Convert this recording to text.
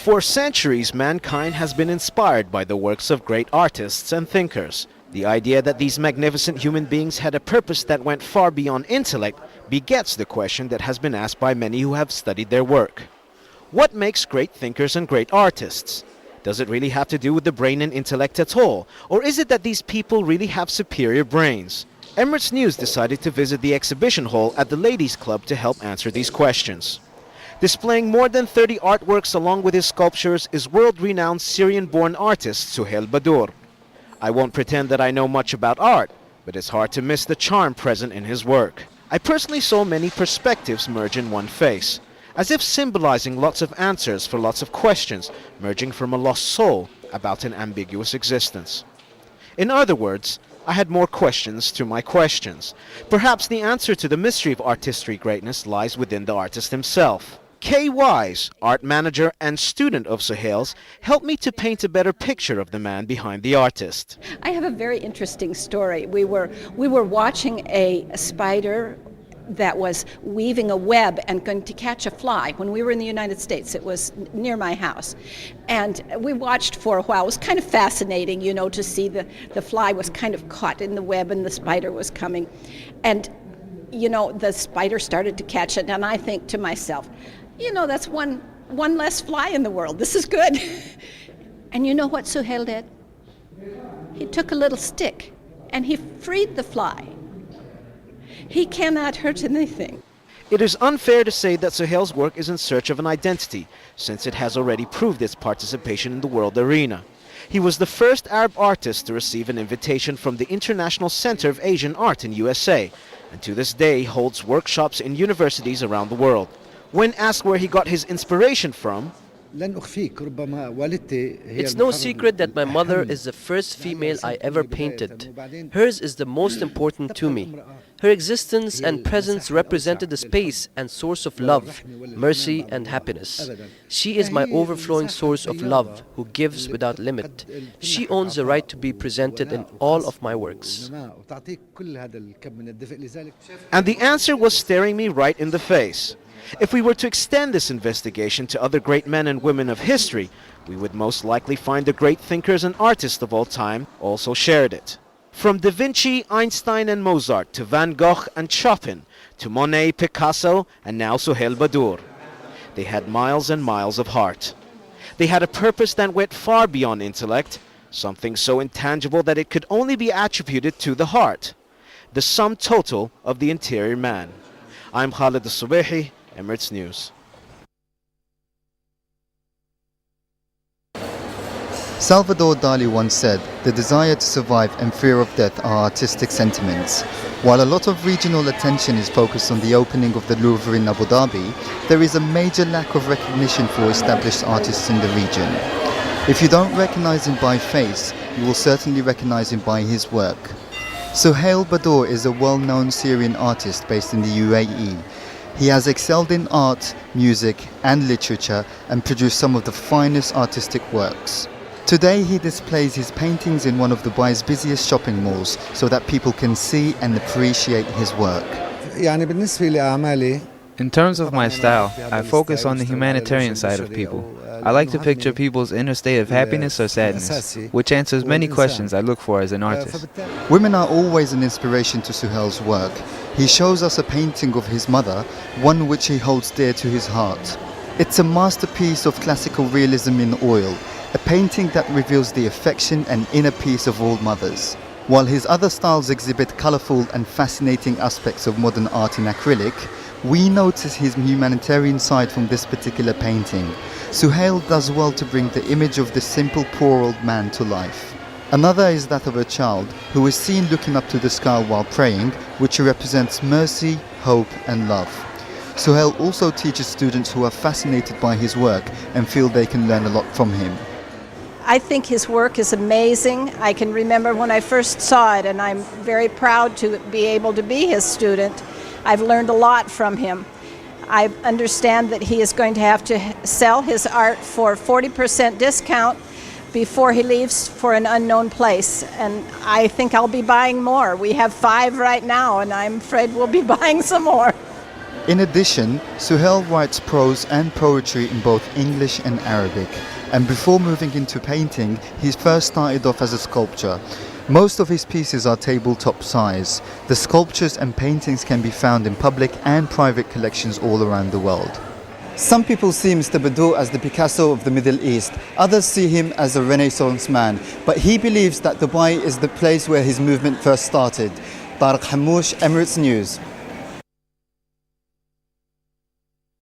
For centuries, mankind has been inspired by the works of great artists and thinkers. The idea that these magnificent human beings had a purpose that went far beyond intellect begets the question that has been asked by many who have studied their work. What makes great thinkers and great artists? Does it really have to do with the brain and intellect at all? Or is it that these people really have superior brains? Emirates News decided to visit the exhibition hall at the Ladies Club to help answer these questions. Displaying more than 30 artworks along with his sculptures is world-renowned Syrian-born artist Suheil Baddor. I won't pretend that I know much about art, but it's hard to miss the charm present in his work. I personally saw many perspectives merge in one face, as if symbolizing lots of answers for lots of questions merging from a lost soul about an ambiguous existence. In other words, I had more questions to my questions. Perhaps the answer to the mystery of artistry greatness lies within the artist himself. Kay Wise, art manager and student of Suheil's, helped me to paint a better picture of the man behind the artist. I have a very interesting story. We were watching a spider that was weaving a web and going to catch a fly when we were in the United States. It was near my house. And we watched for a while. It was kind of fascinating, you know, to see the fly was kind of caught in the web and the spider was coming. And, you know, the spider started to catch it, and I think to myself, you know, that's one less fly in the world. This is good. And you know what Suheil did? He took a little stick and he freed the fly. He cannot hurt anything. It is unfair to say that Suheil's work is in search of an identity, since it has already proved its participation in the world arena. He was the first Arab artist to receive an invitation from the International Center of Asian Art in USA, and to this day holds workshops in universities around the world. When asked where he got his inspiration from, it's no secret that my mother is the first female I ever painted. Hers is the most important to me. Her existence and presence represented the space and source of love, mercy and happiness. She is my overflowing source of love, who gives without limit. She owns the right to be presented in all of my works. And the answer was staring me right in the face. If we were to extend this investigation to other great men and women of history, we would most likely find the great thinkers and artists of all time also shared it. From Da Vinci, Einstein and Mozart, to Van Gogh and Chopin, to Monet, Picasso, and now Suheil Baddor. They had miles and miles of heart. They had a purpose that went far beyond intellect, something so intangible that it could only be attributed to the heart, the sum total of the interior man. I'm Khalid Al-Subehi, Emirates News. Salvador Dali once said, "The desire to survive and fear of death are artistic sentiments." While a lot of regional attention is focused on the opening of the Louvre in Abu Dhabi, there is a major lack of recognition for established artists in the region. If you don't recognize him by face, you will certainly recognize him by his work. Suheil Baddor is a well-known Syrian artist based in the UAE. He has excelled in art, music and literature and produced some of the finest artistic works. Today he displays his paintings in one of Dubai's busiest shopping malls so that people can see and appreciate his work. In terms of my style, I focus on the humanitarian side of people. I like to picture people's inner state of happiness or sadness, which answers many questions I look for as an artist. Women are always an inspiration to Suheil's work. He shows us a painting of his mother, one which he holds dear to his heart. It's a masterpiece of classical realism in oil, a painting that reveals the affection and inner peace of all mothers. While his other styles exhibit colourful and fascinating aspects of modern art in acrylic, we notice his humanitarian side from this particular painting. Suheil does well to bring the image of the simple poor old man to life. Another is that of a child who is seen looking up to the sky while praying, which represents mercy, hope and love. Suheil also teaches students who are fascinated by his work and feel they can learn a lot from him. I think his work is amazing. I can remember when I first saw it, and I'm very proud to be able to be his student. I've learned a lot from him. I understand that he is going to have to sell his art for 40% discount before he leaves for an unknown place, and I think I'll be buying more. We have 5 right now, and I'm afraid we'll be buying some more. In addition, Suheil writes prose and poetry in both English and Arabic. And before moving into painting, he first started off as a sculptor. Most of his pieces are tabletop size. The sculptures and paintings can be found in public and private collections all around the world. Some people see Mr. Baddor as the Picasso of the Middle East. Others see him as a Renaissance man. But he believes that Dubai is the place where his movement first started. Tariq Hamouche, Emirates News.